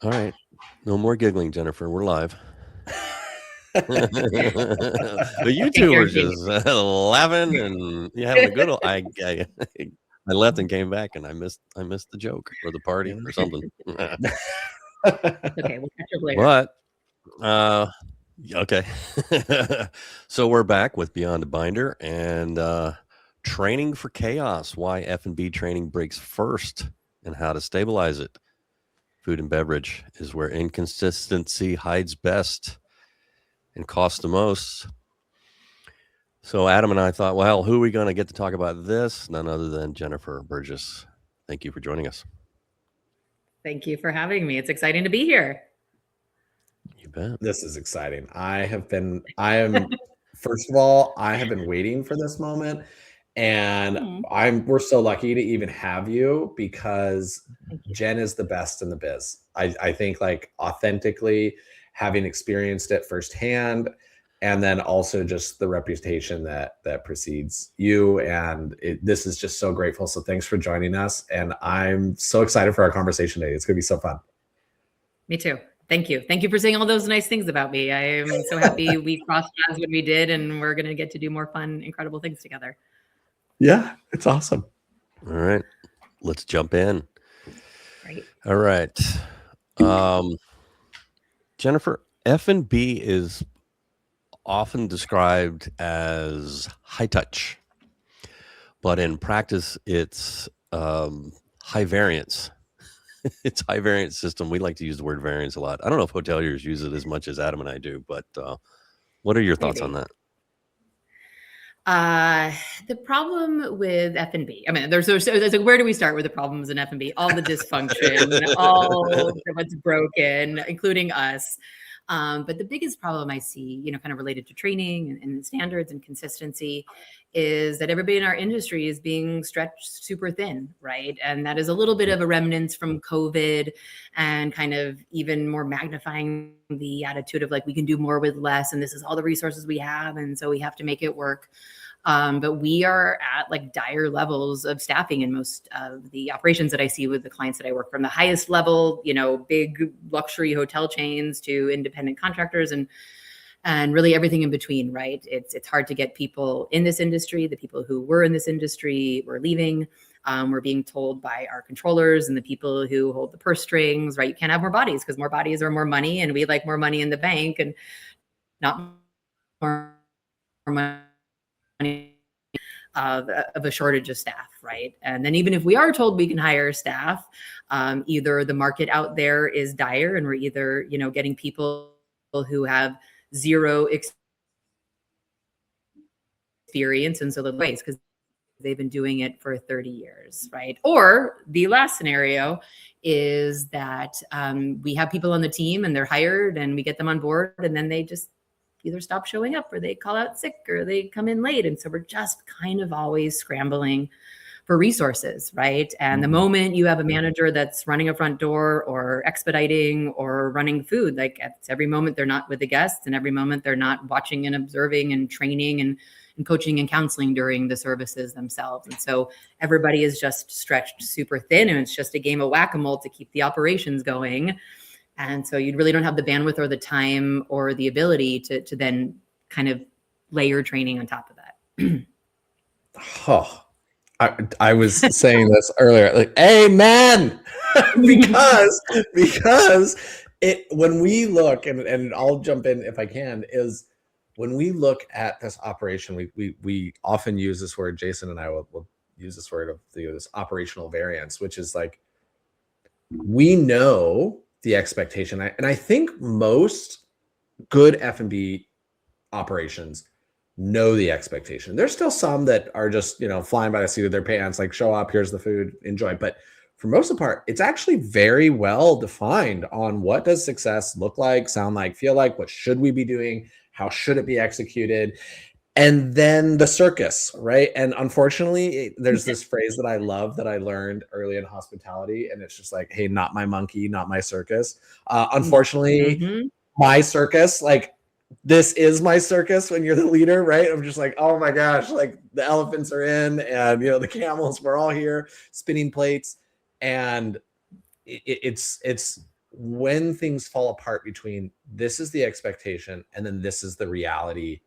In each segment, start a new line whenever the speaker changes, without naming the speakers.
All right. No more giggling, Jennifer. We're live. But you
Can't
two were
guarantee
just laughing and you having a good old. I left and came back and I missed the joke or the party or something.
It's okay. We'll catch up later.
But okay. So we're back with Beyond a Binder and training for chaos. Why F&B training breaks first and how to stabilize it. Food and beverage is where inconsistency hides best and costs the most. So Adam and I thought, well, who are we going to get to talk about this? None other than Jennifer Burgess. Thank you for joining us.
Thank you for having me. It's exciting to be here.
You bet.
This is exciting. First of all, I have been waiting for this moment. And we're so lucky to even have you because Jen is the best in the biz. I think like authentically having experienced it firsthand, and then also just the reputation that precedes you. And this is just so grateful. So thanks for joining us. And I'm so excited for our conversation today. It's going to be so fun.
Me too. Thank you. Thank you for saying all those nice things about me. I am so happy we crossed paths when we did, and we're going to get to do more fun, incredible things together.
Yeah, it's awesome.
All right. Let's jump in.
Right.
All right. Jennifer, F&B is often described as high touch, but in practice, it's high variance. It's high variance system. We like to use the word variance a lot. I don't know if hoteliers use it as much as Adam and I do, but what are your thoughts on that?
The problem with F&B, I mean, there's like, where do we start with the problems in F&B? All the dysfunction, all what's broken, including us. But the biggest problem I see, kind of related to training and standards and consistency is that everybody in our industry is being stretched super thin, right? And that is a little bit of a remnants from COVID and kind of even more magnifying the attitude of like, we can do more with less, and this is all the resources we have, and so we have to make it work. But we are at like dire levels of staffing in most of the operations that I see with the clients that I work from the highest level, big luxury hotel chains to independent contractors and really everything in between, right? It's hard to get people in this industry. The people who were in this industry were leaving. We're being told by our controllers and the people who hold the purse strings, right? You can't have more bodies because more bodies are more money, and we like more money in the bank and not more money of a shortage of staff, right? And then even if we are told we can hire staff, either the market out there is dire and we're either, getting people who have zero experience and so the ways because they've been doing it for 30 years, right? Or the last scenario is that we have people on the team and they're hired and we get them on board and then they just either stop showing up or they call out sick or they come in late. And so we're just kind of always scrambling for resources, right? And the moment you have a manager that's running a front door or expediting or running food, like at every moment they're not with the guests and every moment they're not watching and observing and training and coaching and counseling during the services themselves. And so everybody is just stretched super thin and it's just a game of whack-a-mole to keep the operations going. And so you really don't have the bandwidth or the time or the ability to then kind of layer training on top of that.
I was saying this earlier, like, amen, because when we look, and I'll jump in if I can, is when we look at this operation, we often use this word, Jason and I will use this word of this operational variance, which is like, we know the expectation. And I think most good F&B operations know the expectation. There's still some that are just, flying by the seat of their pants, like show up, here's the food, enjoy. But for most of the part, it's actually very well defined on what does success look like, sound like, feel like, what should we be doing, how should it be executed? And then the circus, right? And unfortunately, there's this phrase that I love that I learned early in hospitality. And it's just like, hey, not my monkey, not my circus. Unfortunately, my circus, like, this is my circus when you're the leader, right? I'm just like, oh my gosh, like the elephants are in and, the camels, we're all here spinning plates. And it's when things fall apart between this is the expectation and then this is the reality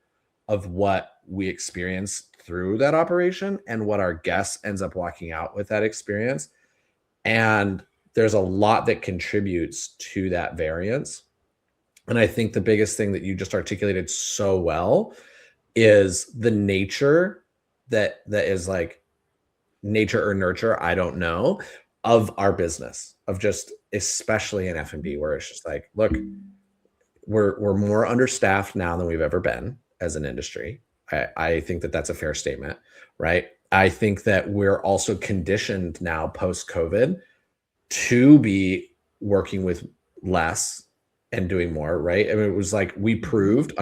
of what we experience through that operation and what our guest ends up walking out with that experience. And there's a lot that contributes to that variance. And I think the biggest thing that you just articulated so well is the nature that is like nature or nurture, I don't know, of our business, of just especially in F&B, where it's just like, look, we're more understaffed now than we've ever been as an industry. I think that that's a fair statement, right? I think that we're also conditioned now post-COVID to be working with less and doing more, right? I mean, it was like we proved,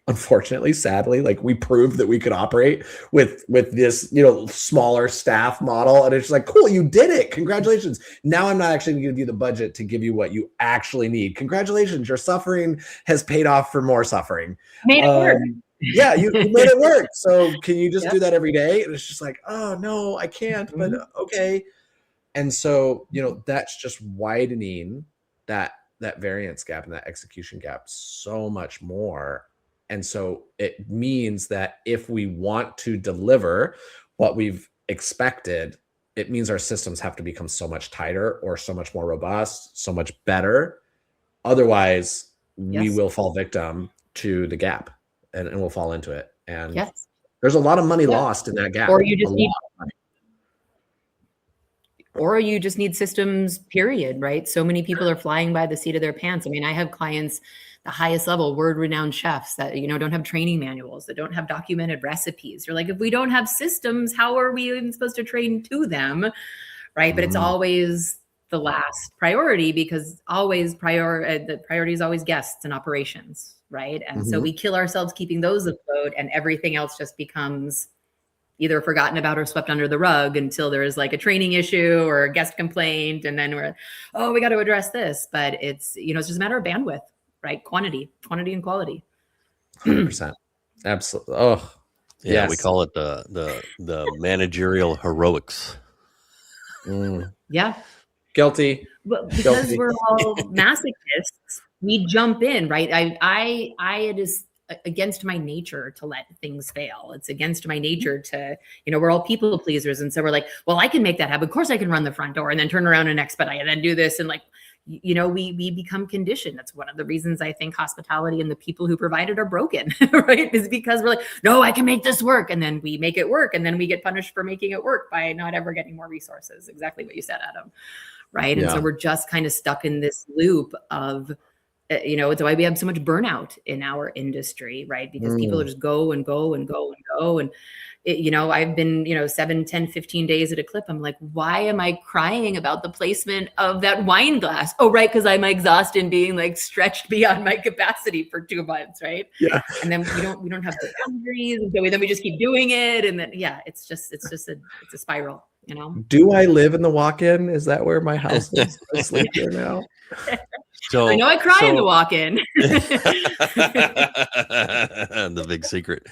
unfortunately, sadly, like we proved that we could operate with this, smaller staff model. And it's like, cool, you did it. Congratulations. Now I'm not actually going to give you the budget to give you what you actually need. Congratulations. Your suffering has paid off for more suffering.
Made it work.
Yeah, you made it work. So can you just do that every day? And it's just like, oh no, I can't, but okay. And so, that's just widening that variance gap and that execution gap so much more. And so it means that if we want to deliver what we've expected, it means our systems have to become so much tighter or so much more robust, so much better. Otherwise, we will fall victim to the gap and we'll fall into it. And there's a lot of money lost in that gap.
Or you just need systems, period, right? So many people are flying by the seat of their pants. I mean, I have clients, the highest level, world-renowned chefs that, don't have training manuals, that don't have documented recipes. You're like, if we don't have systems, how are we even supposed to train to them, right? But it's always the last priority because the priority is always guests and operations, right? And so we kill ourselves keeping those afloat and everything else just becomes either forgotten about or swept under the rug until there is like a training issue or a guest complaint. And then we got to address this, but it's, it's just a matter of bandwidth, right? Quantity and quality.
100%. Absolutely. Oh,
yeah. Yes. We call it the managerial heroics.
Yeah.
Guilty.
But because we're all masochists, we jump in, right? It is against my nature to let things fail. It's against my nature to, we're all people pleasers. And so we're like, well, I can make that happen. Of course I can run the front door and then turn around and expedite and then do this. And like, we become conditioned. That's one of the reasons I think hospitality and the people who provide it are broken, right? Is because we're like, no, I can make this work. And then we make it work. And then we get punished for making it work by not ever getting more resources. Exactly what you said, Adam. Right. And so we're just kind of stuck in this loop of, it's why we have so much burnout in our industry, right? Because people just go and go and go and go. And, I've been, 7, 10, 15 days at a clip. I'm like, why am I crying about the placement of that wine glass? Oh, right. Because I'm exhausted being like stretched beyond my capacity for 2 months. Right. Yeah. And then we don't have the boundaries. And so then we just keep doing it. And then, it's a spiral,
Do I live in the walk-in? Is that where my house is? I sleep here now.
So I know I cry in the walk-in.
The big secret.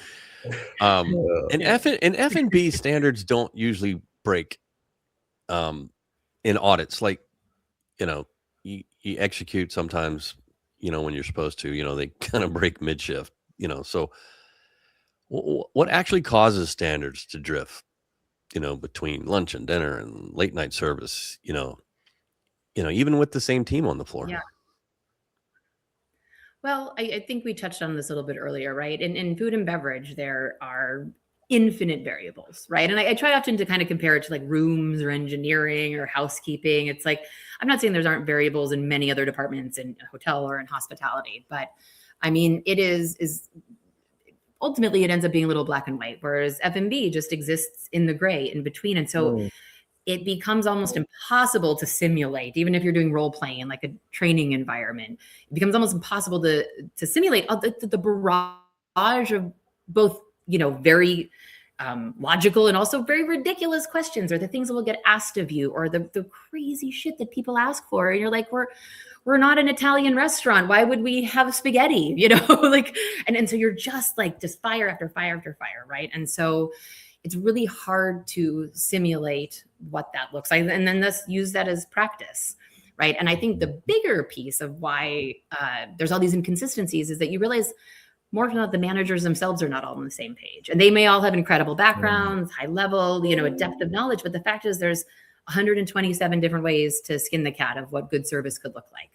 And F&B standards don't usually break in audits. Like, you execute sometimes, when you're supposed to, they kind of break mid-shift, So what actually causes standards to drift, between lunch and dinner and late night service, even with the same team on the floor?
Yeah. Well, I think we touched on this a little bit earlier, right? In food and beverage, there are infinite variables, right? And I try often to kind of compare it to like rooms or engineering or housekeeping. It's like, I'm not saying there aren't variables in many other departments in a hotel or in hospitality, but I mean, it is ultimately it ends up being a little black and white, whereas F&B just exists in the gray in between. And so it becomes almost impossible to simulate, even if you're doing role playing, like a training environment. It becomes almost impossible to simulate the barrage of both, very logical and also very ridiculous questions, or the things that will get asked of you, or the crazy shit that people ask for. And you're like, we're not an Italian restaurant. Why would we have spaghetti? And so you're just fire after fire after fire, right? And so it's really hard to simulate what that looks like, and then use that as practice, right? And I think the bigger piece of why there's all these inconsistencies is that you realize more often than not, the managers themselves are not all on the same page. And they may all have incredible backgrounds, high level, a depth of knowledge. But the fact is there's 127 different ways to skin the cat of what good service could look like,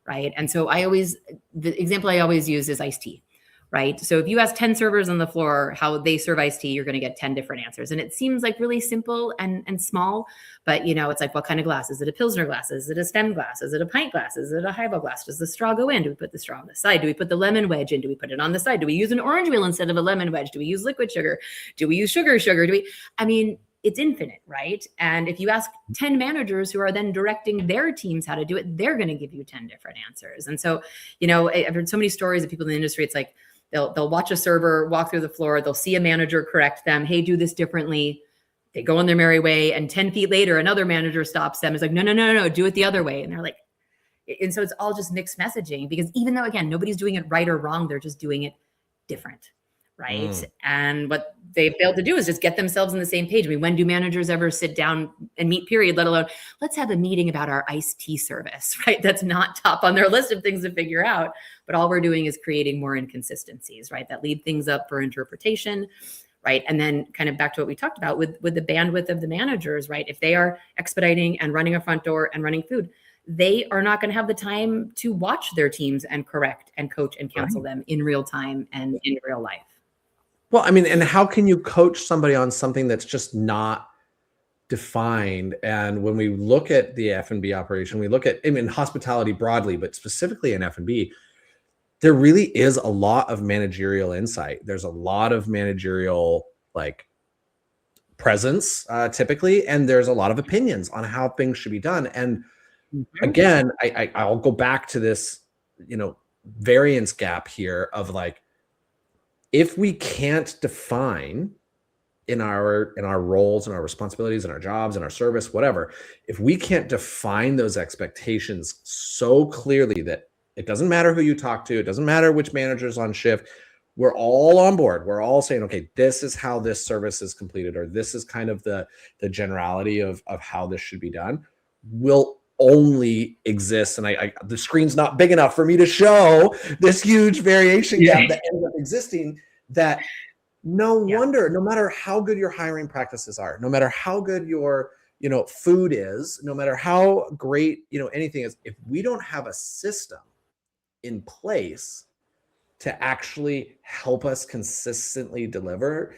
right? And so the example I always use is iced tea, right? So if you ask 10 servers on the floor how they serve iced tea, you're going to get 10 different answers. And it seems like really simple and small, but it's like, what kind of glass? Is it a Pilsner glass? Is it a stem glass? Is it a pint glass? Is it a highball glass? Does the straw go in? Do we put the straw on the side? Do we put the lemon wedge in? Do we put it on the side? Do we use an orange wheel instead of a lemon wedge? Do we use liquid sugar? Do we use sugar? It's infinite, right? And if you ask 10 managers who are then directing their teams how to do it, they're going to give you 10 different answers. And so, I've heard so many stories of people in the industry. It's like, they'll watch a server walk through the floor. They'll see a manager correct them. Hey, do this differently. They go on their merry way. And 10 feet later, another manager stops them. It's like, no, do it the other way. And they're like, and so it's all just mixed messaging, because even though, again, nobody's doing it right or wrong, they're just doing it different. Right. And what they failed to do is just get themselves on the same page. When do managers ever sit down and meet, period, let alone let's have a meeting about our iced tea service, right? That's not top on their list of things to figure out. But all we're doing is creating more inconsistencies, right? That leave things up for interpretation, right? And then kind of back to what we talked about with the bandwidth of the managers, right? If they are expediting and running a front door and running food, they are not going to have the time to watch their teams and correct and coach and counsel them in real time and in real life.
Well, and how can you coach somebody on something that's just not defined? And when we look at the F&B operation, we look at, hospitality broadly, but specifically in F&B, there really is a lot of managerial insight. There's a lot of managerial presence typically, and there's a lot of opinions on how things should be done. And again, I'll go back to this, variance gap here of if we can't define in our roles and our responsibilities and our jobs and our service, whatever, if we can't define those expectations so clearly that it doesn't matter who you talk to, it doesn't matter which manager's on shift, we're all on board. We're all saying, okay, this is how this service is completed, or this is kind of the generality of how this should be done, will only exists. And the screen's not big enough for me to show this huge variation gap that ends up existing, that no wonder, no matter how good your hiring practices are, no matter how good your food is, no matter how great anything is, if we don't have a system in place to actually help us consistently deliver,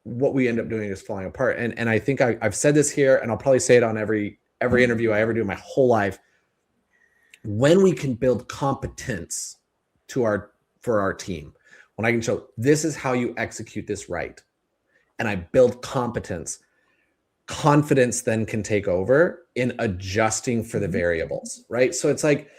what we end up doing is falling apart. And I think I've said this here, and I'll probably say it on every interview I ever do in my whole life. When we can build competence for our team, when I can show this is how you execute this right, and I build competence, confidence then can take over in adjusting for the variables, right? So it's like,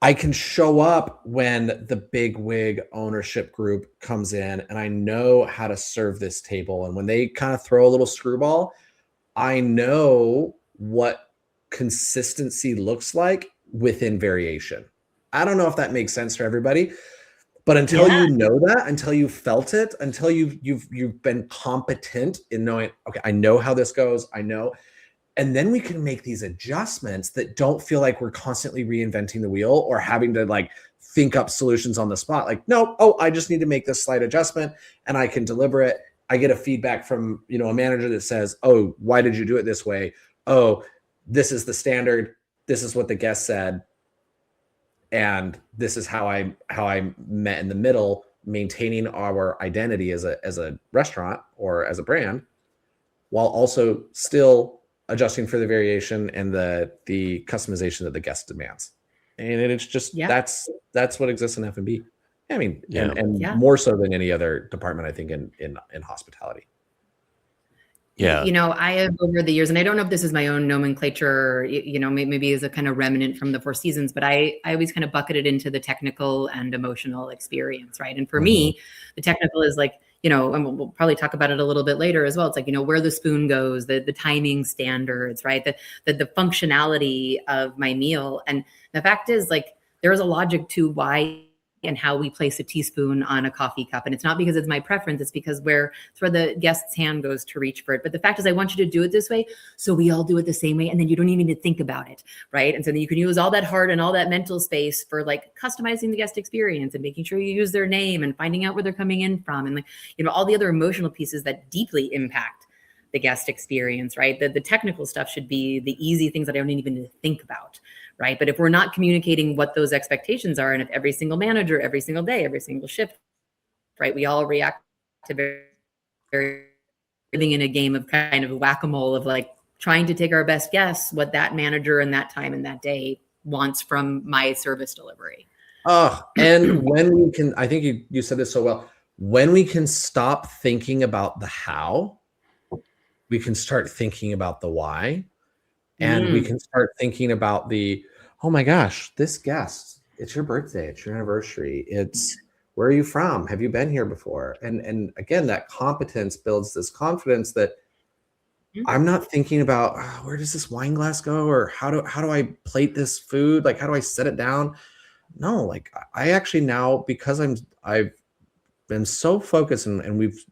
I can show up when the big wig ownership group comes in, and I know how to serve this table. And when they kind of throw a little screwball, I know what consistency looks like within variation. I don't know if that makes sense for everybody, but until you know that, until you felt it, until you've been competent in knowing, okay, I know how this goes, I know, and then we can make these adjustments that don't feel like we're constantly reinventing the wheel or having to think up solutions on the spot. I just need to make this slight adjustment and I can deliver it. I get a feedback from a manager that says, oh, why did you do it this way? Oh, this is the standard. This is what the guest said. And this is how I met in the middle, maintaining our identity as a restaurant or as a brand, while also still adjusting for the variation and the customization that the guest demands. And it's just, that's what exists in F&B. And more so than any other department, I think, in hospitality.
Yeah.
I have over the years, and I don't know if this is my own nomenclature, maybe as a kind of remnant from the Four Seasons, but I always kind of bucket it into the technical and emotional experience, right? And for me, the technical is and we'll probably talk about it a little bit later as well. It's where the spoon goes, the timing standards, right? The functionality of my meal. And the fact is there is a logic to why and how we place a teaspoon on a coffee cup. And it's not because it's my preference, it's because where the guest's hand goes to reach for it. But the fact is, I want you to do it this way, so we all do it the same way, and then you don't even need to think about it, right? And so then you can use all that heart and all that mental space for like customizing the guest experience and making sure you use their name and finding out where they're coming in from, and like, you know, all the other emotional pieces that deeply impact the guest experience, right? The technical stuff should be the easy things that I don't even need to think about, right? But if we're not communicating what those expectations are, and if every single manager, every single day, every single shift, right, we all react to very living in a game of kind of whack-a-mole of like trying to take our best guess what that manager in that time and that day wants from my service delivery.
Oh, and when we can, I think you said this so well, when we can stop thinking about the how, we can start thinking about the why, and we can start thinking about the, oh my gosh, this guest, it's your birthday, it's your anniversary, it's, where are you from? Have you been here before? And again, that competence builds this confidence that I'm not thinking about, oh, where does this wine glass go? Or how do I plate this food? Like, how do I set it down? No, like I actually now, because I've been so focused and we've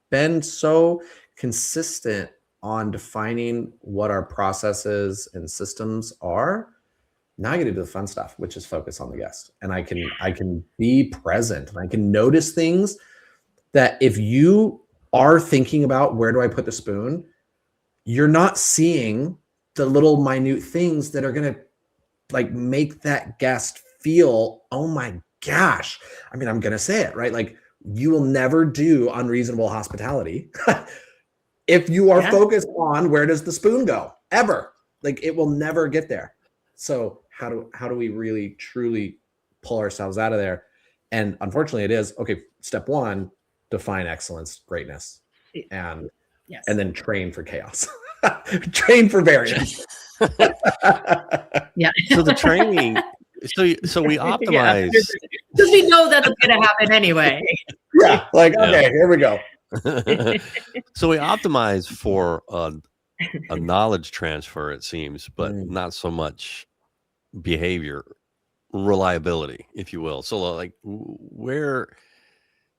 been so consistent on defining what our processes and systems are. Now I get to do the fun stuff, which is focus on the guest. And I can be present, and I can notice things that if you are thinking about where do I put the spoon, you're not seeing the little minute things that are going to like make that guest feel, oh my gosh. I mean, I'm going to say it, right? Like, you will never do unreasonable hospitality if you are focused on where does the spoon go, ever. Like, it will never get there. So how do we really truly pull ourselves out of there? And unfortunately it is, okay, step one, define excellence, greatness, and then train for chaos. Train for variance.
Yeah.
So the training, so we optimize.
Because we know that's going to happen anyway.
Yeah. Like, okay, here we go.
So we optimize for a knowledge transfer, it seems, but not so much behavior, reliability, if you will. So like, where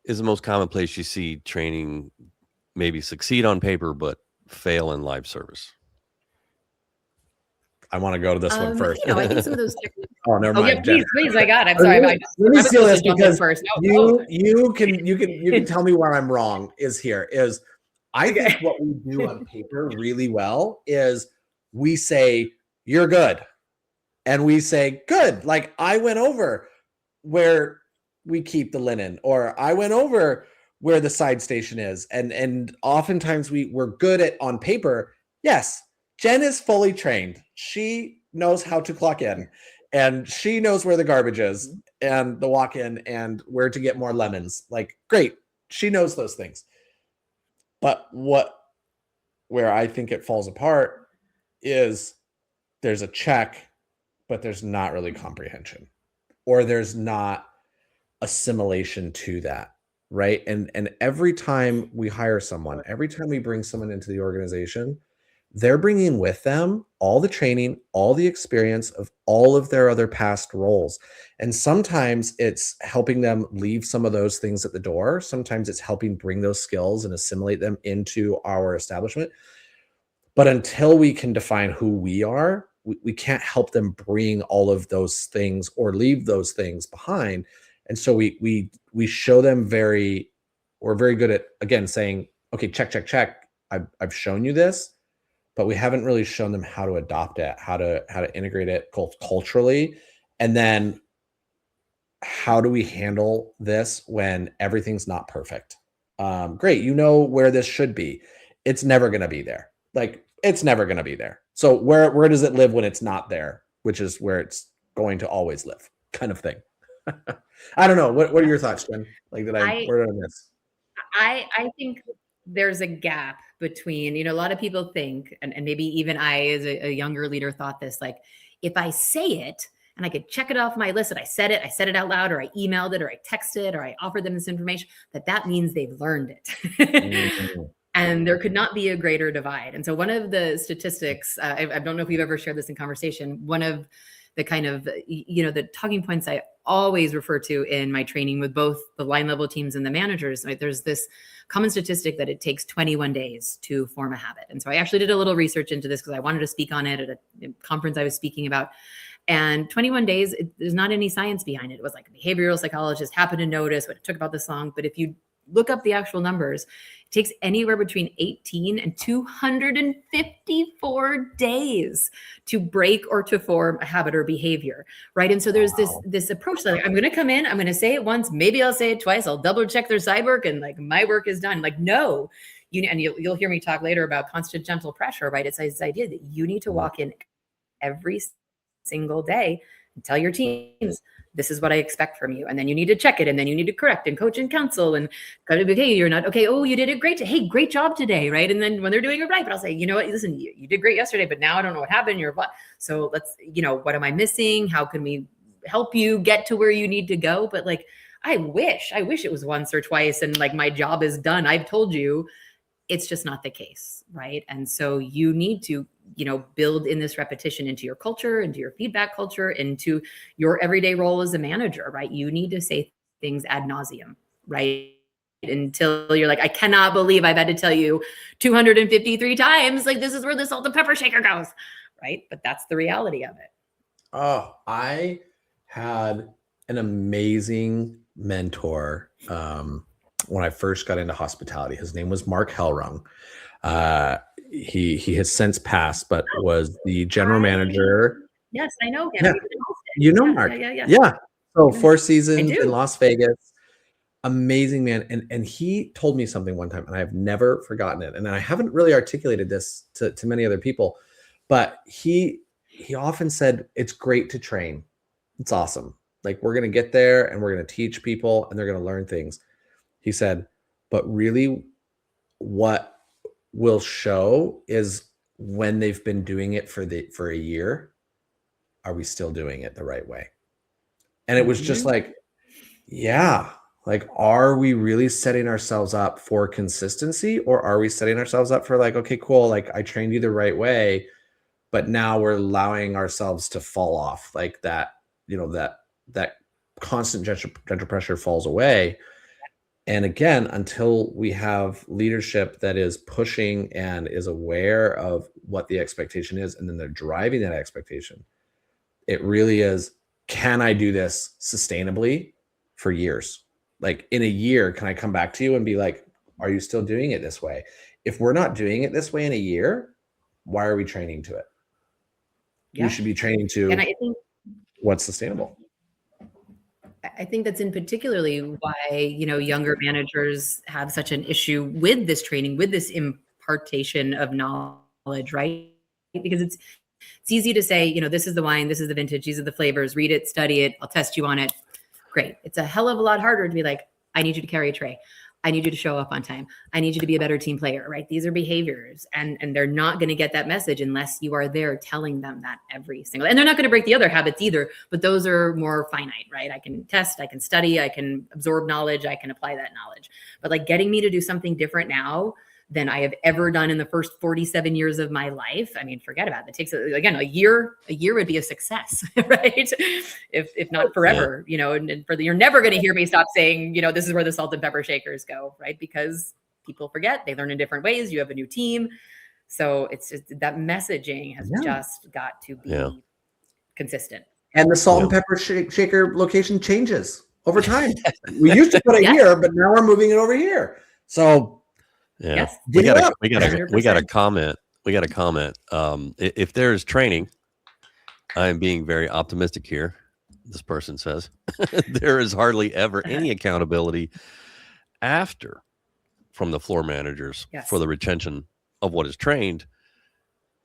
is the most common place you see training maybe succeed on paper but fail in live service?
I want to go to this one first.
You know, I think some of those techniques.
Oh, never mind.
Yeah, please, I got it. I'm sorry.
Let me steal this because
first.
You can tell me where I'm wrong. I think what we do on paper really well is we say you're good, and we say good. Like, I went over where we keep the linen, or I went over where the side station is, and oftentimes we're good at on paper. Yes, Jen is fully trained. She knows how to clock in, and she knows where the garbage is and the walk-in and where to get more lemons. Like, great. She knows those things. But where I think it falls apart is there's a check, but there's not really comprehension, or there's not assimilation to that. Right. And every time we hire someone, every time we bring someone into the organization, they're bringing with them all the training, all the experience of all of their other past roles. And sometimes it's helping them leave some of those things at the door. Sometimes it's helping bring those skills and assimilate them into our establishment. But until we can define who we are, we can't help them bring all of those things or leave those things behind. And so we show them we're very good at, again, saying, okay, check. I've shown you this, but we haven't really shown them how to adopt it, how to integrate it culturally. And then how do we handle this when everything's not perfect? Great. You know where this should be. It's never going to be there. Like, it's never going to be there. So where does it live when it's not there, which is where it's going to always live, kind of thing. I don't know. What are your thoughts, Jen? Like, where did I miss?
I think there's a gap between, a lot of people think, and maybe even I as a younger leader thought this, like, if I say it and I could check it off my list that I said it out loud, or I emailed it, or I texted, or I offered them this information, that means they've learned it. Mm-hmm. And there could not be a greater divide. And so one of the statistics, I don't know if we've ever shared this in conversation, one of the kind of, the talking points I always refer to in my training with both the line level teams and the managers, right? There's this common statistic that it takes 21 days to form a habit. And so I actually did a little research into this because I wanted to speak on it at a conference I was speaking about. And 21 days, there's not any science behind it. It was like a behavioral psychologist happened to notice what it took about this long. But if you look up the actual numbers, it takes anywhere between 18 and 254 days to break or to form a habit or behavior, right? And so there's this approach that I'm going to come in, I'm going to say it once, maybe I'll say it twice, I'll double check their side work, and like my work is done. Like, no, you'll hear me talk later about constant gentle pressure, right? It's this idea that you need to walk in every single day and tell your teams, this is what I expect from you. And then you need to check it. And then you need to correct and coach and counsel and kind of be, hey, you're not okay. Oh, you did it great. Hey, great job today. Right. And then when they're doing it right, but I'll say, you know what, listen, you did great yesterday, but now I don't know what happened. You're what? So let's, what am I missing? How can we help you get to where you need to go? But like, I wish it was once or twice and like my job is done. I've told you. It's just not the case, right? And so you need to, build in this repetition into your culture, into your feedback culture, into your everyday role as a manager, right? You need to say things ad nauseum, right? Until you're like, I cannot believe I've had to tell you 253 times, like this is where the salt and pepper shaker goes, right? But that's the reality of it.
Oh, I had an amazing mentor when I first got into hospitality. His name was Mark Hellrung. He has since passed, but was the general manager.
Yes, I know him.
Yeah. You know Mark. Yeah. So 4 seasons in Las Vegas. Amazing man. And he told me something one time, and I've never forgotten it. And I haven't really articulated this to many other people, but he often said, it's great to train. It's awesome. Like, we're going to get there and we're going to teach people and they're going to learn things. He said, but really what will show is when they've been doing it for a year, are we still doing it the right way? And it was just like, yeah, like, are we really setting ourselves up for consistency, or are we setting ourselves up for like, okay, cool, like I trained you the right way, but now we're allowing ourselves to fall off, like that, that constant gentle pressure falls away. And again, until we have leadership that is pushing and is aware of what the expectation is, and then they're driving that expectation, it really is, can I do this sustainably for years? Like, in a year, can I come back to you and be like, are you still doing it this way? If we're not doing it this way in a year, why are we training to it? We should be training to what's sustainable.
I think that's in particularly why, younger managers have such an issue with this training, with this impartation of knowledge, right? Because it's easy to say, this is the wine, this is the vintage, these are the flavors, read it, study it, I'll test you on it. Great. It's a hell of a lot harder to be like, I need you to carry a tray. I need you to show up on time. I need you to be a better team player, right? These are behaviors, and they're not going to get that message unless you are there telling them that every single, and they're not going to break the other habits either, but those are more finite, right? I can test, I can study, I can absorb knowledge, I can apply that knowledge. But like, getting me to do something different now than I have ever done in the first 47 years of my life, I mean, forget about it. It takes, again, a year would be a success, right? If not forever, and you're never going to hear me stop saying, this is where the salt and pepper shakers go, right? Because people forget, they learn in different ways. You have a new team. So it's just that messaging has just got to be consistent.
And the salt and pepper shaker location changes over time. We used to put it here, but now we're moving it over here. So
we got a comment. If there's training, I'm being very optimistic here. This person says there is hardly ever any accountability from the floor managers for the retention of what is trained,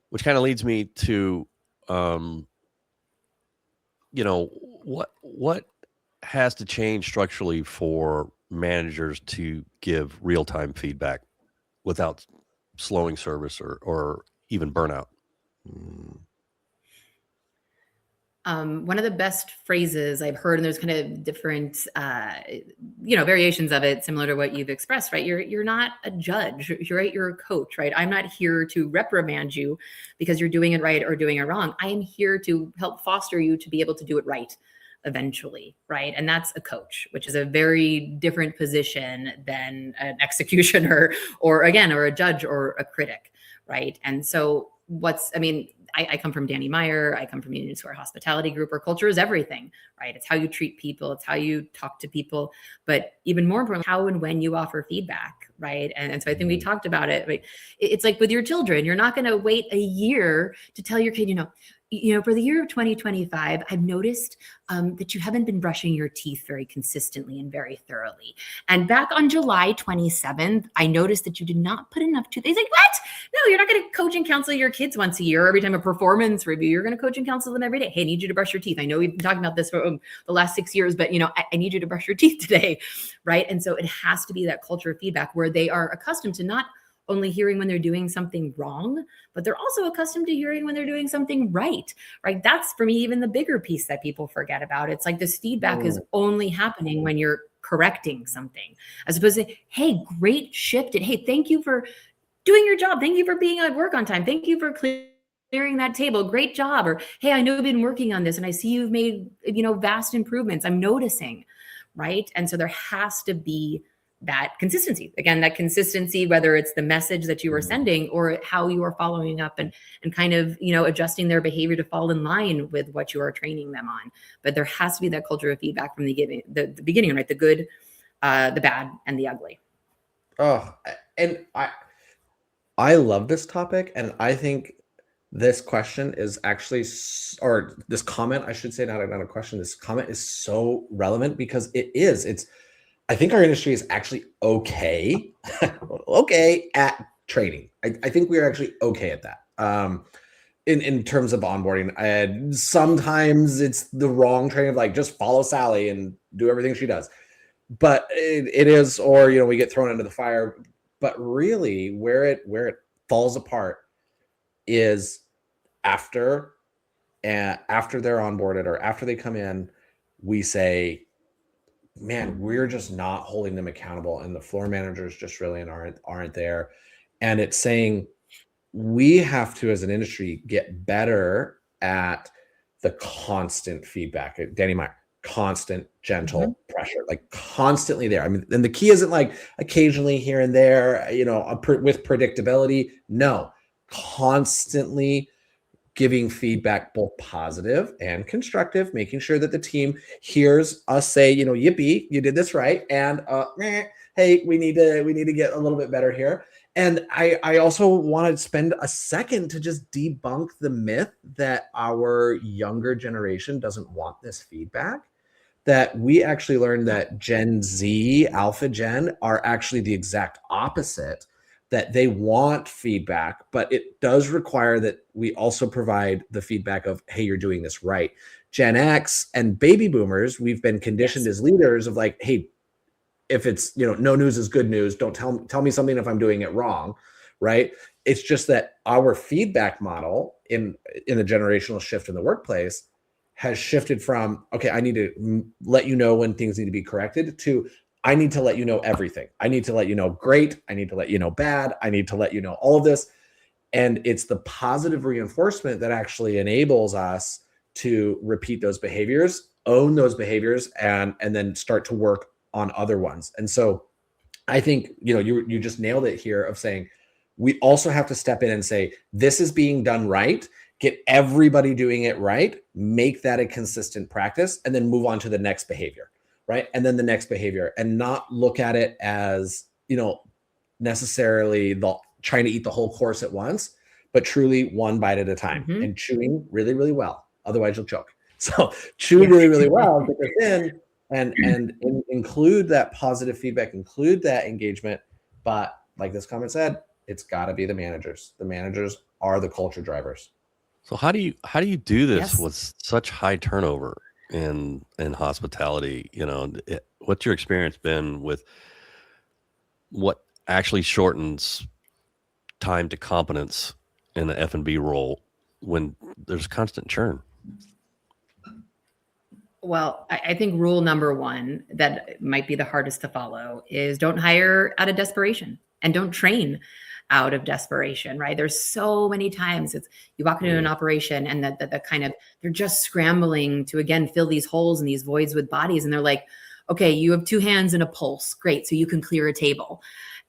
which kind of leads me to, what has to change structurally for managers to give real-time feedback without slowing service or even burnout?
One of the best phrases I've heard, and there's kind of different, variations of it, similar to what you've expressed, right? You're not a judge, right? You're a coach, right? I'm not here to reprimand you because you're doing it right or doing it wrong. I am here to help foster you to be able to do it right eventually, right? And that's a coach, which is a very different position than an executioner or a judge or a critic, right? And so I come from Danny Meyer. I come from Union Square Hospitality Group, where culture is everything, right? It's how you treat people. It's how you talk to people. But even more importantly, how and when you offer feedback, right? And so I think we talked about it. Right? It's like with your children, you're not going to wait a year to tell your kid, for the year of 2025, I've noticed that you haven't been brushing your teeth very consistently and very thoroughly. And back on July 27th, I noticed that you did not put enough toothpaste. He's like, what? No, you're not going to coach and counsel your kids once a year. Every time a performance review, you're going to coach and counsel them every day. Hey, I need you to brush your teeth. I know we've been talking about this for the last 6 years, but I need you to brush your teeth today, right? And so it has to be that culture of feedback where they are accustomed to not only hearing when they're doing something wrong, but they're also accustomed to hearing when they're doing something right? That's for me, even the bigger piece that people forget about. It's like this feedback is only happening when you're correcting something, as opposed to, hey, great shift. Hey, thank you for doing your job. Thank you for being at work on time. Thank you for clearing that table. Great job. Or, hey, I know you've been working on this and I see you've made, vast improvements. I'm noticing, right? And so there has to be that consistency. Again, that consistency, whether it's the message that you are sending or how you are following up and kind of, adjusting their behavior to fall in line with what you are training them on. But there has to be that culture of feedback from the beginning, right? The good, the bad, and the ugly.
Oh, and I love this topic. And I think this question is actually, or this comment, I should say, not a question. This comment is so relevant because I think our industry is actually okay at training. I think we're actually okay at that. In terms of onboarding, and sometimes it's the wrong training of like, just follow Sally and do everything she does. But it is, or, we get thrown into the fire. But really where it falls apart is after they're onboarded or after they come in, we say, man, we're just not holding them accountable, and the floor managers just really aren't there. And it's saying we have to, as an industry, get better at the constant feedback. Danny Meyer, constant, gentle pressure, like constantly there. I mean, and the key isn't like occasionally here and there, with predictability. No, constantly giving feedback, both positive and constructive, making sure that the team hears us say, yippee, you did this right. And hey, we need to get a little bit better here. And I also want to spend a second to just debunk the myth that our younger generation doesn't want this feedback. That we actually learned that Gen Z, Alpha Gen, are actually the exact opposite, that they want feedback, but it does require that we also provide the feedback of, hey, you're doing this right. Gen X and baby boomers, we've been conditioned as leaders of like, hey, if it's, no news is good news, don't tell me something if I'm doing it wrong, right? It's just that our feedback model in the generational shift in the workplace has shifted from, okay, I need to let you know when things need to be corrected, to I need to let you know everything. I need to let you know great. I need to let you know bad. I need to let you know all of this. And it's the positive reinforcement that actually enables us to repeat those behaviors, own those behaviors, and then start to work on other ones. And so I think, you just nailed it here of saying, we also have to step in and say, this is being done right. Get everybody doing it right. Make that a consistent practice, and then move on to the next behavior. Right. And then the next behavior, and not look at it as, necessarily trying to eat the whole course at once, but truly one bite at a time, and chewing really, really well. Otherwise you'll choke. So chew really, really well, get this in and include that positive feedback, include that engagement. But like this comment said, it's got to be the managers. The managers are the culture drivers.
So how do you do this with such high turnover in hospitality? What's your experience been with what actually shortens time to competence in the F&B role when there's constant churn?
Well, I think rule number one that might be the hardest to follow is don't hire out of desperation and don't train out of desperation, right? There's so many times you walk into an operation and the kind of, they're just scrambling to, again, fill these holes and these voids with bodies. And they're like, okay, you have 2 hands and a pulse. Great. So you can clear a table.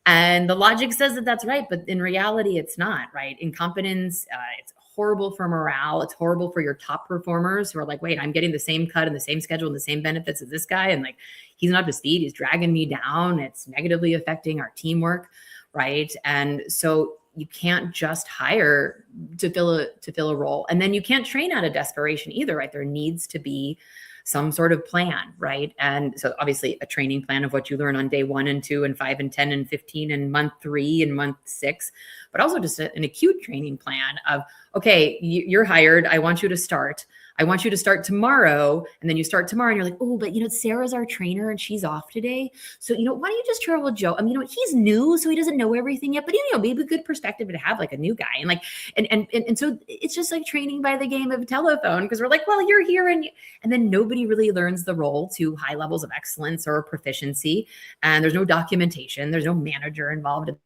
And the logic says that that's right. But in reality, it's not, right? Incompetence, it's horrible for morale. It's horrible for your top performers who are like, wait, I'm getting the same cut and the same schedule and the same benefits as this guy. And like, he's not up to speed. He's dragging me down. It's negatively affecting our teamwork, right? And so you can't just hire to fill a role. And then you can't train out of desperation either, right? There needs to be some sort of plan, right? And so obviously a training plan of what you learn on day 1 and 2 and 5 and 10 and 15 and month 3 and month 6, but also just an acute training plan of, okay, you're hired. I want you to start. I want you to start tomorrow. And then you start tomorrow and you're like, oh, but Sarah's our trainer and she's off today. So, why don't you just travel with Joe? I mean, he's new, so he doesn't know everything yet, but maybe a good perspective to have like a new guy. And like, and so it's just like training by the game of telephone, because we're like, well, you're here. And then nobody really learns the role to high levels of excellence or proficiency. And there's no documentation. There's no manager involved in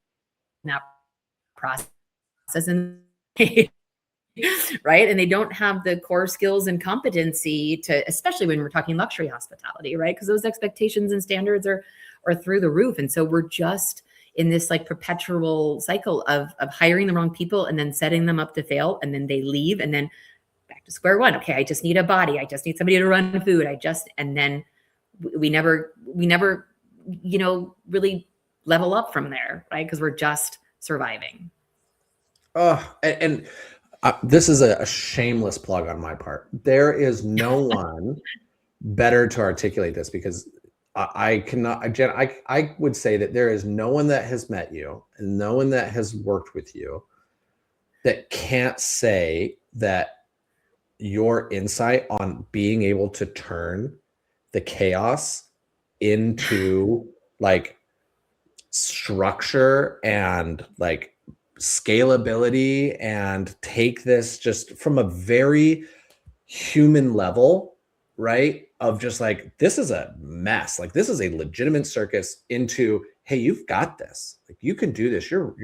that process. And right. And they don't have the core skills and competency to, especially when we're talking luxury hospitality, right? Because those expectations and standards are through the roof. And so we're just in this like perpetual cycle of hiring the wrong people and then setting them up to fail. And then they leave and then back to square one. Okay, I just need a body. I just need somebody to run food. And then we never, really level up from there, right? Because we're just surviving.
This is a shameless plug on my part. There is no one better to articulate this, because I cannot, Jen, I would say that there is no one that has met you and no one that has worked with you that can't say that your insight on being able to turn the chaos into like structure and like scalability, and take this just from a very human level, right? Of just like, this is a mess. Like, this is a legitimate circus into, hey, you've got this. Like, you can do this. Your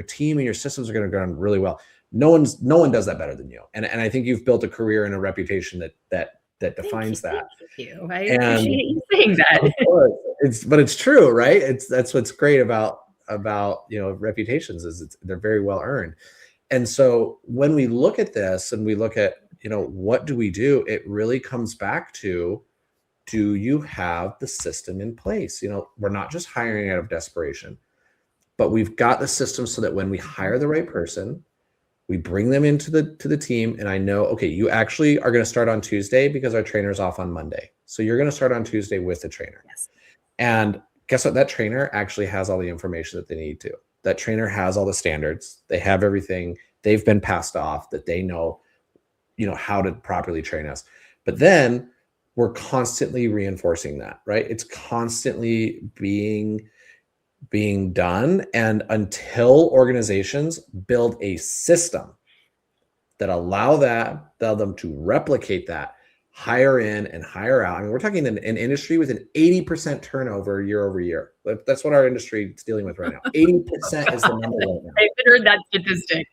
team and your systems are going to go on really well. No one does that better than you. And I think you've built a career and a reputation that defines that.
Thank you. I appreciate you saying that.
But it's true, right? That's what's great about reputations, is they're very well earned. And so when we look at this and we look at, what do we do? It really comes back to, do you have the system in place? We're not just hiring out of desperation, but we've got the system so that when we hire the right person, we bring them into the team. And I know, okay, you actually are going to start on Tuesday because our trainer's off on Monday. So you're going to start on Tuesday with the trainer.
Yes.
And guess what? That trainer actually has all the information that they need to. That trainer has all the standards. They have everything. They've been passed off, that they know, how to properly train us. But then we're constantly reinforcing that, right? It's constantly being done. And until organizations build a system that allow them to replicate that, hire in and hire out. I mean, we're talking an industry with an 80% turnover year over year. That's what our industry is dealing with right now. 80% is the number right now.
I heard that statistic.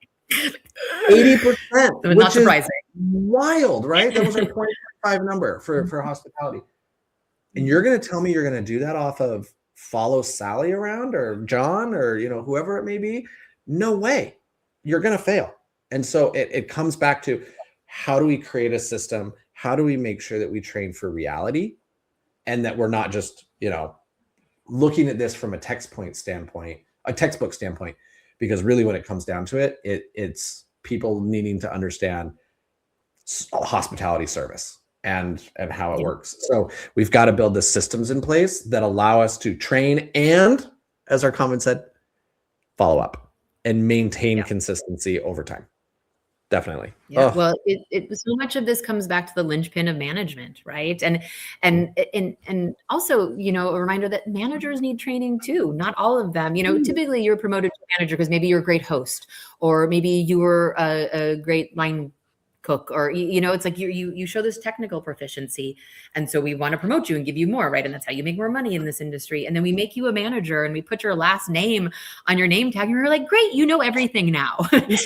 80%.
It was not surprising.
Wild, right? That was our 2025 number for hospitality. And you're going to tell me you're going to do that off of follow Sally around, or John, or whoever it may be? No way. You're going to fail. And so it comes back to, how do we create a system? How do we make sure that we train for reality, and that we're not just, looking at this from a textbook standpoint, because really when it comes down to it, it's people needing to understand hospitality service and how it works. So we've got to build the systems in place that allow us to train and, as our comment said, follow up and maintain consistency over time. Definitely.
Yeah. Well, it so much of this comes back to the linchpin of management, right? And also, a reminder that managers need training too. Not all of them. Typically you're promoted to manager because maybe you're a great host, or maybe you were a great line cook, or, you know, it's like you show this technical proficiency. And so we want to promote you and give you more, right? And that's how you make more money in this industry. And then we make you a manager and we put your last name on your name tag. And we're like, great, you know everything now.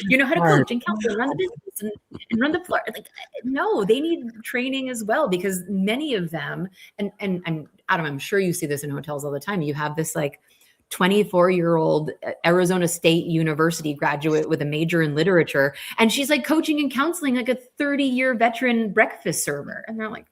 You know how to coach and counsel and run the business and run the floor. Like, no, they need training as well, because many of them, and Adam, I'm sure you see this in hotels all the time. You have this like 24-year-old Arizona State University graduate with a major in literature, and she's like coaching and counseling like a 30-year veteran breakfast server. And they're like,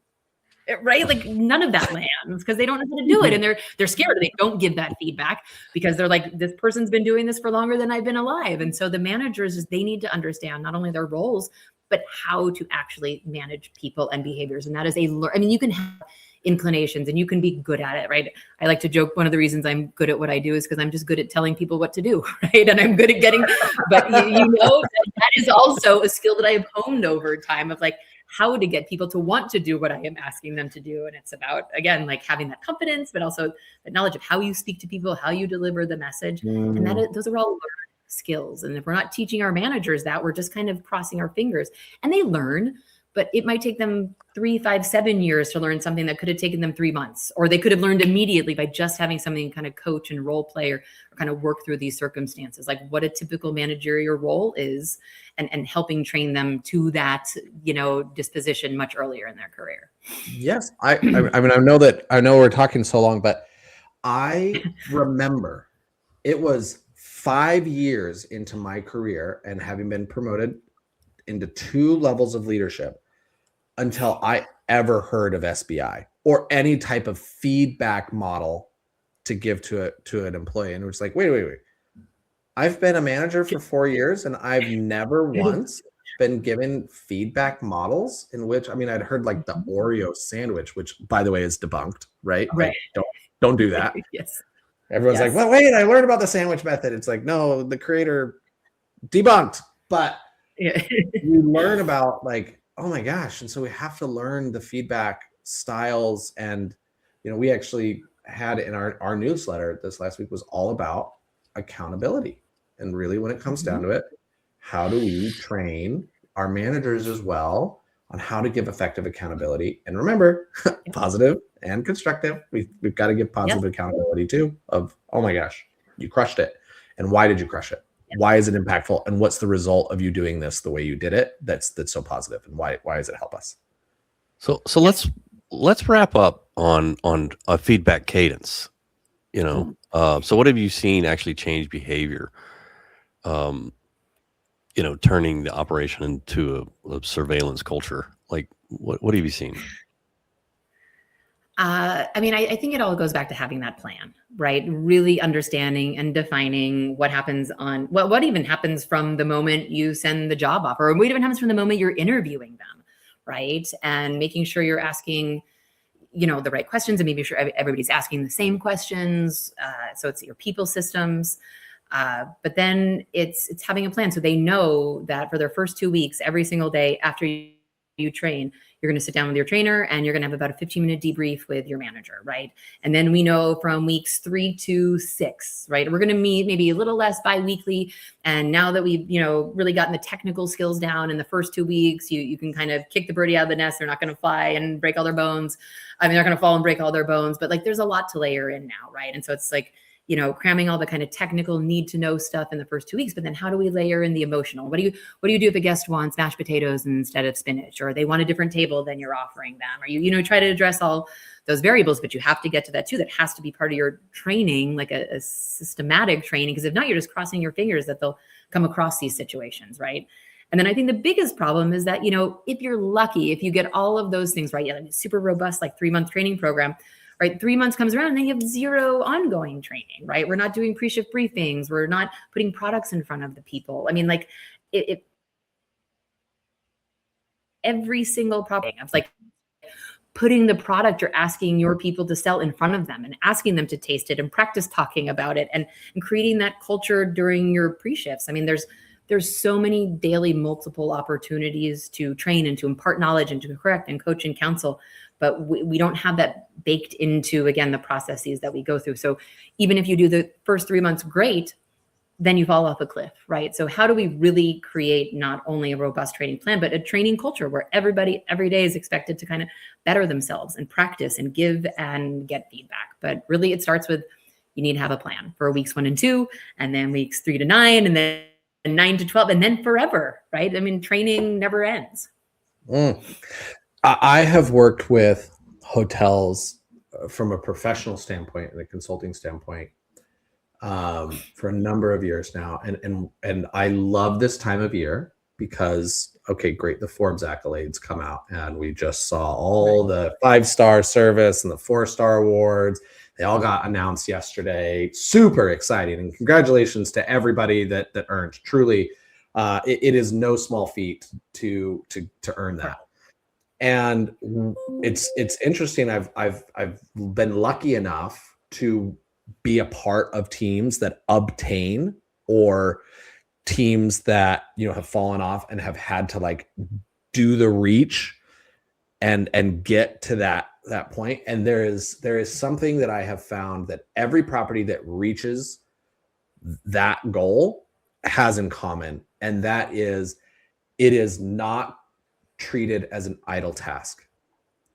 right? Like none of that lands because they don't know how to do it. And they're scared. They don't give that feedback because they're like, this person's been doing this for longer than I've been alive. And so the managers, they need to understand not only their roles, but how to actually manage people and behaviors. And that is I mean, you can have inclinations and you can be good at it, right? I like to joke, one of the reasons I'm good at what I do is because I'm just good at telling people what to do, right? And I'm good at getting, but you know, that is also a skill that I have honed over time of like how to get people to want to do what I am asking them to do. And it's about, again, like having that confidence, but also the knowledge of how you speak to people, how you deliver the message. And those are all learned skills. And if we're not teaching our managers that, we're just kind of crossing our fingers. And they learn, but it might take them 3, 5, 7 years to learn something that could have taken them 3 months, or they could have learned immediately by just having something kind of coach and role play or kind of work through these circumstances, like what a typical managerial role is, and helping train them to that, you know, disposition much earlier in their career.
Yes. I mean, I know we're talking so long, but I remember it was 5 years into my career and having been promoted into 2 levels of leadership until I ever heard of SBI or any type of feedback model to give to an employee. And it was like, wait. I've been a manager for 4 years and I've never once been given feedback models in which, I mean, I'd heard like the Oreo sandwich, which by the way is debunked, right?
Right.
Like, don't do that.
Yes.
Everyone's like, well, wait, I learned about the sandwich method. It's like, no, the creator debunked, but you learn about like, oh my gosh. And so we have to learn the feedback styles. And, you know, we actually had in our newsletter this last week was all about accountability. And really, when it comes down to it, how do we train our managers as well on how to give effective accountability? And remember, positive and constructive. We've got to give positive accountability too of, oh my gosh, you crushed it. And why did you crush it? Why is it impactful? And what's the result of you doing this the way you did it? That's so positive. And why does it help us?
So let's wrap up on a feedback cadence. You know, so what have you seen actually change behavior? You know, turning the operation into a surveillance culture. Like, what have you seen?
I mean, I think it all goes back to having that plan, right? Really understanding and defining what happens on what even happens from the moment you send the job offer, or what even happens from the moment you're interviewing them, right? And making sure you're asking, you know, the right questions and making sure everybody's asking the same questions. So it's your people systems. But then it's having a plan. So they know that for their first 2 weeks, every single day after you train, you're going to sit down with your trainer and you're going to have about a 15-minute debrief with your manager, right? And then we know from weeks 3 to 6, right? We're going to meet maybe a little less bi-weekly. And now that we've, you know, really gotten the technical skills down in the first 2 weeks, you can kind of kick the birdie out of the nest. They're not going to fly and break all their bones. I mean, they're going to fall and break all their bones, but like there's a lot to layer in now, right? And so it's like, you know, cramming all the kind of technical need to know stuff in the first 2 weeks, but then how do we layer in the emotional? What do you do if a guest wants mashed potatoes instead of spinach, or they want a different table than you're offering them? Or you know, try to address all those variables, but you have to get to that too. That has to be part of your training, like a systematic training, because if not, you're just crossing your fingers that they'll come across these situations, right? And then I think the biggest problem is that, you know, if you're lucky, if you get all of those things right, you have a super robust, like 3-month training program, right? 3 months comes around and then you have 0 ongoing training, right? We're not doing pre-shift briefings. We're not putting products in front of the people. I mean, like every single problem, it's like putting the product you're asking your people to sell in front of them and asking them to taste it and practice talking about it and creating that culture during your pre-shifts. I mean, there's so many daily multiple opportunities to train and to impart knowledge and to correct and coach and counsel, but we don't have that baked into, again, the processes that we go through. So even if you do the first 3 months great, then you fall off a cliff, right? So how do we really create not only a robust training plan, but a training culture where everybody every day is expected to kind of better themselves and practice and give and get feedback? But really it starts with, you need to have a plan for weeks 1 and 2, and then weeks 3 to 9, and then 9 to 12, and then forever, right? I mean, training never ends.
I have worked with hotels from a professional standpoint and a consulting standpoint for a number of years now, and I love this time of year because, okay, great, the Forbes accolades come out, and we just saw all the 5-star service and the 4-star awards. They all got announced yesterday. Super exciting, and congratulations to everybody that earned. Truly, it is no small feat to earn that. And it's interesting. I've been lucky enough to be a part of teams that obtain, or teams that, you know, have fallen off and have had to like do the reach and get to that point. And there is something that I have found that every property that reaches that goal has in common, and that is, it is not treated as an idle task.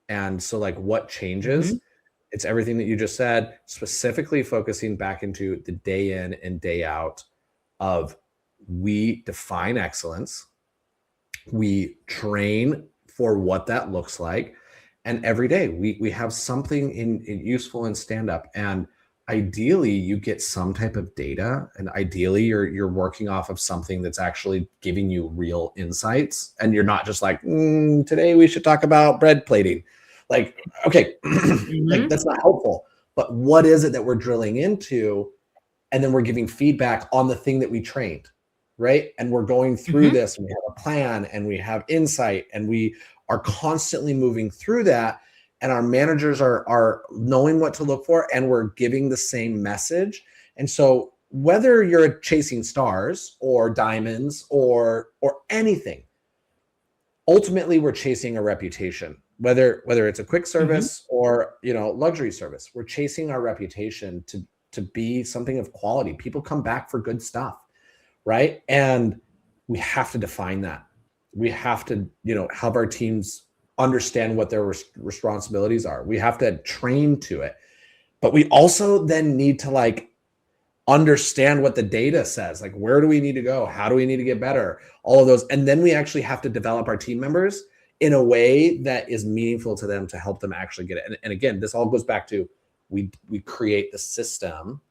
And so like what changes? It's everything that you just said, specifically focusing back into the day in and day out of, we define excellence, we train for what that looks like, and every day we have something in useful in stand-up. And ideally you get some type of data, and ideally you're working off of something that's actually giving you real insights, and you're not just like, today we should talk about bread plating. Like, okay, like that's not helpful. But what is it that we're drilling into? And then we're giving feedback on the thing that we trained, right? And we're going through this, and we have a plan, and we have insight, and we are constantly moving through that. And our managers are knowing what to look for, and we're giving the same message. And so whether you're chasing stars or diamonds or anything, ultimately we're chasing a reputation. Whether it's a quick service or, you know, luxury service, we're chasing our reputation to be something of quality. People come back for good stuff, right? And we have to define that. We have to, you know, help our teams understand what their responsibilities are. We have to train to it. But we also then need to like understand what the data says. Like, where do we need to go? How do we need to get better? All of those. And then we actually have to develop our team members in a way that is meaningful to them, to help them actually get it. And again, this all goes back to, we create the system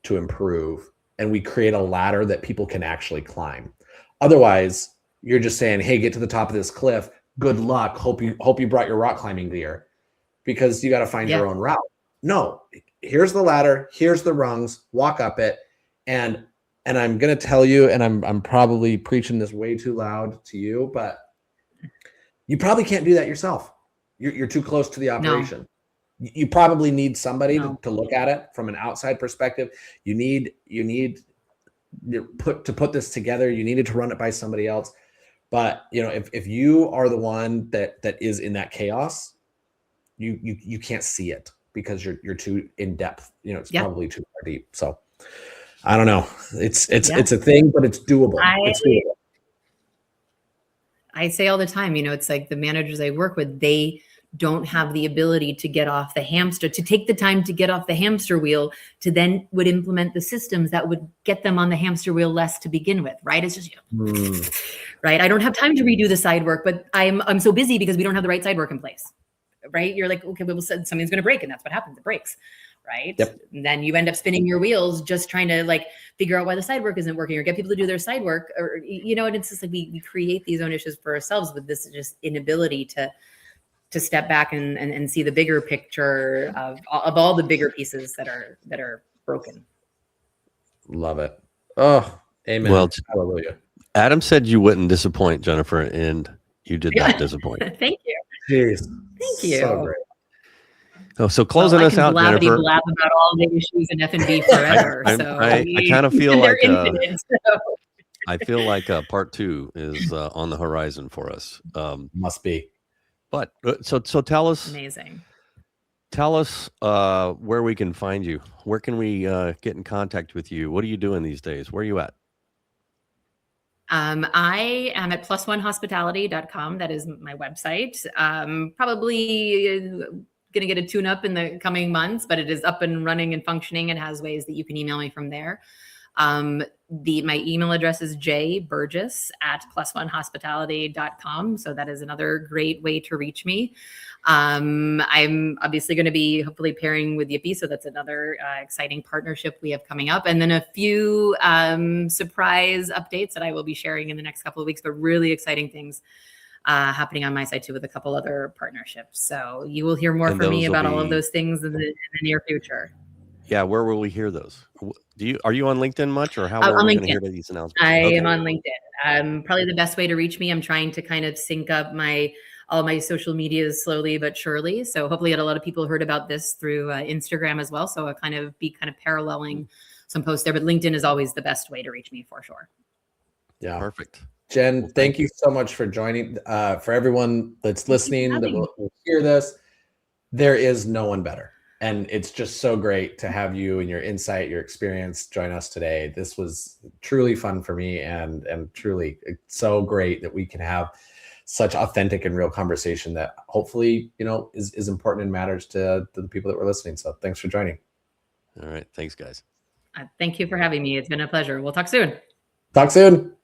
to improve, and we create a ladder that people can actually climb. Otherwise, you're just saying, hey, get to the top of this cliff. Good luck. Hope you brought your rock climbing gear, because you got to find your own route. No, here's the ladder. Here's the rungs. Walk up it. And I'm going to tell you, and I'm probably preaching this way too loud to you, but you probably can't do that yourself. You're too close to the operation. No. You probably need somebody to look at it from an outside perspective. You need to put this together. You needed to run it by somebody else. But, you know, if you are the one that is in that chaos, you can't see it, because you're too in depth. You know, it's probably too far deep. So I don't know. It's a thing, but it's doable. It's doable.
I say all the time, you know, it's like the managers I work with, they don't have the ability to get off the hamster, to take the time to get off the hamster wheel, to then would implement the systems that would get them on the hamster wheel less to begin with, right? It's just, you know, right? I don't have time to redo the side work, but I'm so busy because we don't have the right side work in place, right? You're like, okay, well, something's going to break, and that's what happens. It breaks, right? Yep. And then you end up spinning your wheels just trying to like figure out why the side work isn't working, or get people to do their side work, or, you know, and it's just like we create these own issues for ourselves with this just inability to step back and see the bigger picture of all the bigger pieces that are broken.
Love it. Oh, amen.
Well,
hallelujah.
Adam said you wouldn't disappoint, Jennifer, and you did not disappoint.
Thank you.
Jeez.
Thank you.
So great.
Oh, so closing us out, Jennifer.
Blab about all the issues in F&B forever.
I kind of feel like
infinite, so.
I feel like part 2 is on the horizon for us.
Must be.
But so tell us.
Amazing.
tell us where we can find you. Where can we get in contact with you? What are you doing these days? Where are you at?
I am at plusonehospitality.com. That is my website. Probably going to get a tune up in the coming months, but it is up and running and functioning and has ways that you can email me from there. My email address is jburgess@plusonehospitality.com. So that is another great way to reach me. I'm obviously going to be hopefully pairing with Yippee. So that's another exciting partnership we have coming up. And then a few surprise updates that I will be sharing in the next couple of weeks, but really exciting things happening on my side too with a couple other partnerships. So you will hear more from me about all of those things in the near future.
Yeah, where will we hear those? Are you on LinkedIn much, or how are we going to hear these announcements?
I am on LinkedIn. Probably the best way to reach me. I'm trying to kind of sync up all my social medias slowly but surely. So hopefully a lot of people heard about this through Instagram as well. So I'll kind of paralleling some posts there, but LinkedIn is always the best way to reach me for sure.
Yeah.
Perfect.
Jen, thank you so much for joining. For everyone that's listening that will hear this, there is no one better. And it's just so great to have you and your insight, your experience join us today. This was truly fun for me, and truly it's so great that we can have such authentic and real conversation that hopefully, is important and matters to the people that were listening. So thanks for joining.
All right. Thanks, guys.
Thank you for having me. It's been a pleasure. We'll talk soon.
Talk soon.